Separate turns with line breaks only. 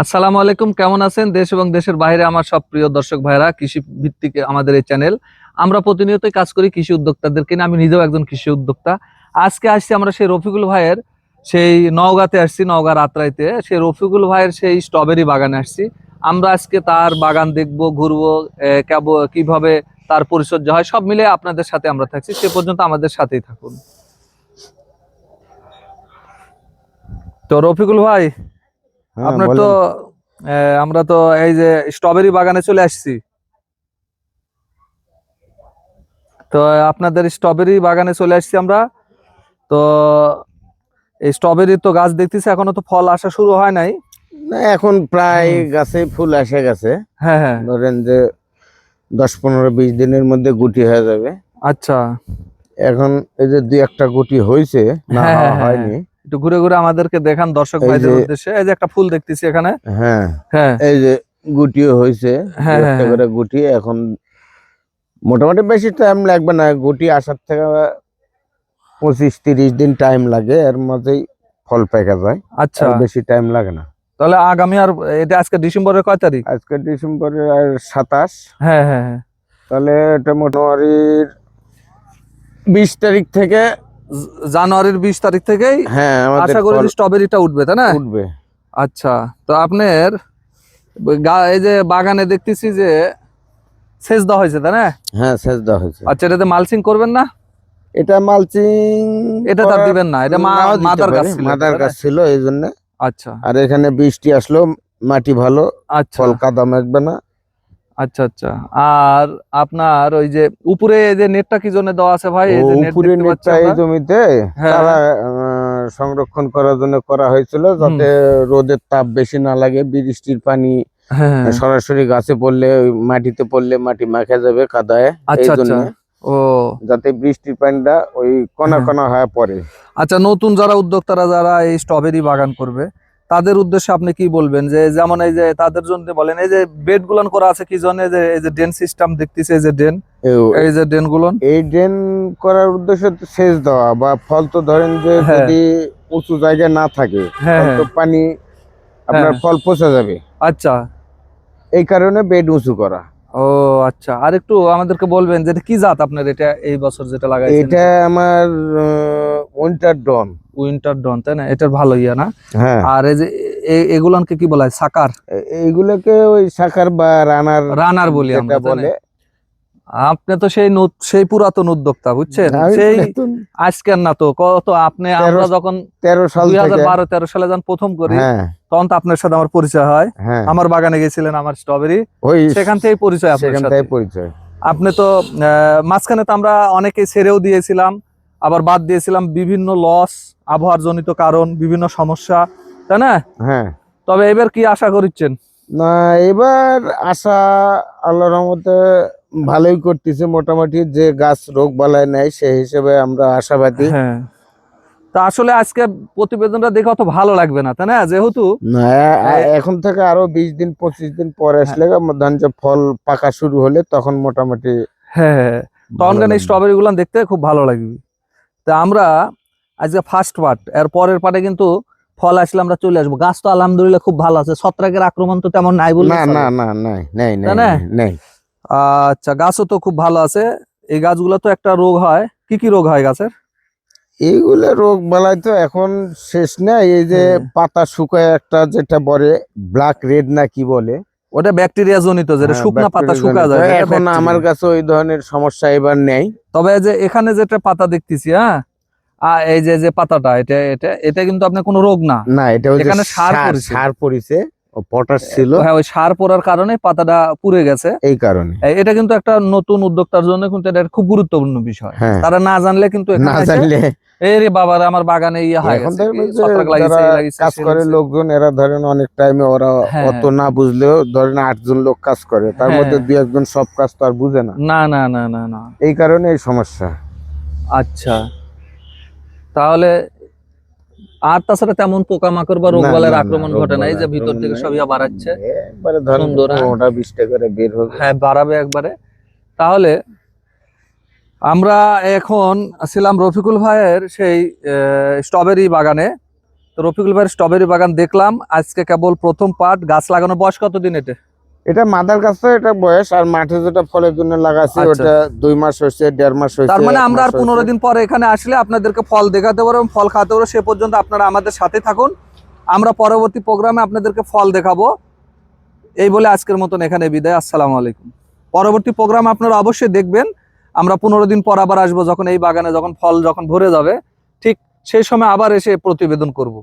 আসসালামু আলাইকুম, কেমন আছেন? দেশ এবং দেশের বাইরে আমার সব প্রিয় দর্শক ভাইরা, কৃষি ভিত্তিক আমাদের এই চ্যানেল। আমরা প্রতিনিয়তই কাজ করি কৃষি উদ্যোক্তাদেরকে নিয়ে। আমি নিজেও একজন কৃষি উদ্যোক্তা। আজকে আসছি আমরা সেই রফিকুল ভাইয়ের সেই নওগাঁতে আসছি, নওগাঁ রাতরাইতে সেই রফিকুল ভাইয়ের সেই স্ট্রবেরি বাগানে আসছি। আমরা আজকে তার বাগান দেখবো, ঘুরবো, কিভাবে তার পরিচর্যা হয় সব মিলে আপনাদের সাথে আমরা থাকছি। সে পর্যন্ত আমাদের সাথেই থাকুন। তো রফিকুল ভাই,
হ্যাঁ,
আপনার তো
বলেন।
আমরা তো এই যে স্ট্রবেরি বাগানে চলে আসছি। তো আপনাদের স্ট্রবেরি বাগানে চলে আসছি আমরা। তো এই স্ট্রবেরি তো গাছ দেখতেছি, এখনো তো ফল আসা শুরু হয় নাই।
না, এখন প্রায়
হুম।
গাছে ফুল এসে গেছে।
হ্যাঁ, হ্যাঁ।
ধরেন যে 10-15-20 দিনের মধ্যে গুটি হয়ে যাবে।
আচ্ছা।
এখন এই যে দুই একটা গুটি হয়েছে, না
হ্যাঁ, হ্যাঁ,
হওয়া
হ্যাঁ, হ্যাঁ।
হয়নি।
একটু ঘুরে ঘুরে আমাদেরকে দেখান দর্শক
এই
ভাইদের
যে
উদ্দেশ্যে। এই যে একটা ফুল দেখতেছি এখানে।
হ্যাঁ,
হ্যাঁ,
এই যে গুটিও হয়েছে, দু
হ্যাঁ, হ্যাঁ,
একটা
হ্যাঁ।
করে গুটি। এখন মোটামুটি বেশি টাইম লাগবে না, গুটি আসার থেকে 25-30 দিন টাইম লাগে, এর মধ্যেই ফল পেকে যায়।
আচ্ছা,
আর বেশি টাইম লাগে না।
তাহলে আগামী আর এটা আজকে ডিসেম্বরের কয় তারিখ?
আজকে ডিসেম্বরের 27।
হ্যাঁ, হ্যাঁ, হ্যাঁ।
তাহলে এটা মোটামুটি 20 তারিখ থেকে।
জানুয়ারির 20 তারিখ থেকেই
হ্যাঁ, আমাদের
আশা করি
ফল
যে স্ট্রবেরিটা উঠবে, তাই না?
উঠবে।
আচ্ছা। তো আপনার এই যে বাগানে দেখতেছি যে সেচ দেওয়া হয়েছে, তাই না?
হ্যাঁ, সেচ দেওয়া হয়েছে।
আচ্ছা, এটাতে মালচিং করবেন না?
এটা মালচিং
এটা তার
করার
দিবেন না, এটা
নাও দিতে
মাদার গাছ
পারে,
ছিল এটা,
মাদার
তাই না?
গাছ ছিল এই জন্য।
আচ্ছা,
আর এখানে বৃষ্টি আসলো, মাটি ভালো,
আচ্ছা,
ফল কাদা মাখবে না।
আচ্ছা, আচ্ছা। আর আপনার ওই যে উপরে এই যে নেটটা কি জন্য দেওয়া আছে ভাই?
ও,
এই যে নেট
উপরে
দেখতে পাচ্ছি
নেটটা এই
আমরা।
জমিতে
হ্যাঁ,
চারা
হ্যাঁ।
সংরক্ষণ করার জন্য করা হয়েছিল,
হুম।
যাতে রোদের তাপ বেশি না লাগে, বৃষ্টির পানি
হ্যাঁ, হ্যাঁ।
সরাসরি গাছে পড়লে, ওই মাটিতে পড়লে মাটি মাখা যাবে কাদায়। এই
আচ্ছা, আচ্ছা।
জন্য
ও।
যাতে বৃষ্টির পানিটা ওই কণা
হ্যাঁ।
কণা হয়ে পড়ে।
আচ্ছা, নতুন যারা উদ্যোক্তারা যারা এই স্ট্রবেরি বাগান করবে তাদের উদ্দেশ্যে আপনি কি বলবেন? যে যেমন এই যে তাদের জন্য বলেন, এই যে বেড গুলান করা আছে কি জন্য? এই যে ড্রেন সিস্টেম দেখতেছে, এই যে ড্রেন, এই যে ড্রেন গুলন।
এই ড্রেন করার উদ্দেশ্য তো সেচ দেওয়া, বা ফল তো ধরেন যে
হ্যাঁ,
যদি উঁচু জায়গায় না থাকে,
হ্যাঁ,
ফল
হ্যাঁ,
তো পানি আপনার
হ্যাঁ।
ফল পচে যাবে।
আচ্ছা।
এই কারণে বেড উঁচু করা।
ও, আচ্ছা। আর একটু আমাদেরকে বলবেন যে এটা কি জাত আপনার, এটা এই বছর যেটা লাগাইছেন
এটা
এটা?
আমার উইন্টার ডন।
উইন্টার ডন, তাই না? এটার ভালো ইয়া না?
হ্যাঁ,
আর এই যে এগুলানকে কি বলা হয়? সাকার,
এইগুলোকে ওই শাখার বা রানার
রানার বলি
যেটা
আমরা, তাই না?
বলে।
আপনি তো সেই সেই পুরাতন উদ্যোক্তা, বুঝছেন?
আমি
সেই
নতুন
আজকের না তো, কত আপনি
13
আমরা যখন
13 সাল থেকে।
2012-13 সালে যখন প্রথম করি
হ্যাঁ,
তখন তো আপনার সাথে আমার পরিচয় হয়।
হ্যাঁ,
আমার বাগানে গেছিলেন আমার স্ট্রবেরি,
ওই
সেখান থেকেই পরিচয় আপনার
সেখান
সাথে।
থেকে পরিচয়।
আপনি তো মাঝখানে তো আমরা অনেকে ছেড়েও দিয়েছিলাম, আবার বাদ দিয়েছিলাম, বিভিন্ন লস, আবহাওয়ার জনিত কারণ, বিভিন্ন সমস্যা, তাই না?
হ্যাঁ,
তবে এবার কি আশা করছেন?
না, এবার আশা আল্লাহর রহমতে ভালোই করতেছে। মোটামুটি যে গাছ রোগ বালাই নাই, সেই হিসেবে আমরা আশাবাদী।
হ্যাঁ। তা আসলে আজকে প্রতিবেদনটা দেখে অত ভালো লাগবে না, তাই না? যেহেতু
না,
এ-
এখন থেকে আরো 20 দিন 25 দিন পরে
হ্যাঁ,
আসলে ধান যে ফল পাকা শুরু হলে তখন মোটামুটি
হ্যাঁ, হ্যাঁ, তখন
ভালো
কেন
লাগবে।
স্ট্রবেরি গুলো দেখতে খুব ভালো লাগবে। তা আমরা আজকে ফার্স্ট পার্ট, এর পরের পার্টে কিন্তু ফল আসলে আমরা চলে আসবো। গাছ তো আলহামদুলিল্লাহ খুব ভালো আছে, ছত্রাকের আক্রমণ তো তেমন নাই
না,
বললে
না,
চলে,
না, নাই, নাই,
তাই
নাই,
না?
নাই, নাই।
আচ্ছা, গাছও তো খুব ভালো আছে। এই গাছগুলো তো একটা রোগ হয়, কি কি রোগ হয় গাছের?
এইগুলো রোগ বালাই তো এখন শেষ নাই। এই যে
হ্যাঁ,
পাতা শুকায় একটা যেটা বলে ব্ল্যাক রেড না কি বলে।
ওটা ব্যাকটেরিয়া জনিত, যেটা
হ্যাঁ,
শুকনা পাতা
ব্যাকটেরিয়া
শুকা
জনিত।
যায়, যেটা
এখন আমার
ব্যাকটেরিয়া।
কাছে ওই ধরনের সমস্যা এবার নেই।
তবে এই যে এখানে যেটা পাতা দেখতেছি, হ্যাঁ, এই যে যে পাতাটা, এটা এটা এটা কিন্তু আপনার কোনো রোগ না।
না, এটা হচ্ছে
এখানে সার
সার
পড়েছে।
সার পড়িছে, ও পটাশ ছিল
হ্যাঁ, ওই সার পড়ার কারণে পাতাটা পুড়ে গেছে।
এই কারণে।
এটা কিন্তু একটা নতুন উদ্যোক্তার জন্য কিন্তু এটা খুব গুরুত্বপূর্ণ বিষয়।
হ্যাঁ,
তারা না জানলে কিন্তু
না
এখানে এসে
জানলে
এই রে বাবারা আমার বাগানে ইয়ে হয়ে
এখন
গেছে, কি
দেখবেন যে
ছত্রাক লাগিয়েছে,
যারা
এই লাগিয়েছে,
কাজ
সে
করে
লাগিয়েছে।
লোকজন, এরা ধরেন অনেক টাইমে ওরা
হ্যাঁ,
অত
হ্যাঁ,
না বুঝলেও ধরেন 8 জন লোক কাজ করে, তার
হ্যাঁ।
মধ্যে 2-1 জন সব কাজ তো আর বুঝে না।
না, না, না, না, না।
এই কারণে এই সমস্যা।
আচ্ছা, তাহলে আর তাছাড়া তেমন পোকামাকড় বা
না,
রোগবালাইয়ের
না, না,
আক্রমণ
রোগ
ঘটে না, এই
বালাই
যে ভিতর
আক্রমণ
থেকে
নাই।
সব ইয়া বাড়াচ্ছে।
একবারে ধরেন
সুন্দর, হ্যাঁ?
15টা 20টা করে বের হবে।
হ্যাঁ, বাড়াবে একবারে। তাহলে আমরা এখন ছিলাম রফিকুল ভাইয়ের সেই স্ট্রবেরি বাগানে। তো রফিকুল ভাইয়ের স্ট্রবেরি বাগান দেখলাম, আজকে কেবল প্রথম পার্ট। গাছ লাগানোর বয়স কতদিন এটা?
এটা মাদার গাছে এটা বয়স, আর মাঠে যেটা ফলের জন্য লাগাচ্ছি
আচ্ছা।
ওটা 2 মাস হয়েছে, 1.5 মাস হয়েছে।
তার মানে
1
আমরা
মাস
আর 15
হয়েছে।
দিন পরে এখানে আসলে আপনাদেরকে ফল দেখাতে পারবো এবং ফল খাওয়াতে পারবো। সে পর্যন্ত আপনারা আমাদের সাথে থাকুন, আমরা পরবর্তী প্রোগ্রামে আপনাদেরকে ফল দেখাবো। এই বলে আজকের মতন এখানে বিদায়। আসসালামু আলাইকুম। পরবর্তী প্রোগ্রাম আপনারা অবশ্যই দেখবেন। আমরা 15 দিন পর আবার আসবো, যখন এই বাগানে যখন ফল যখন ভরে যাবে, ঠিক সেই সময় আবার এসে প্রতিবেদন করব।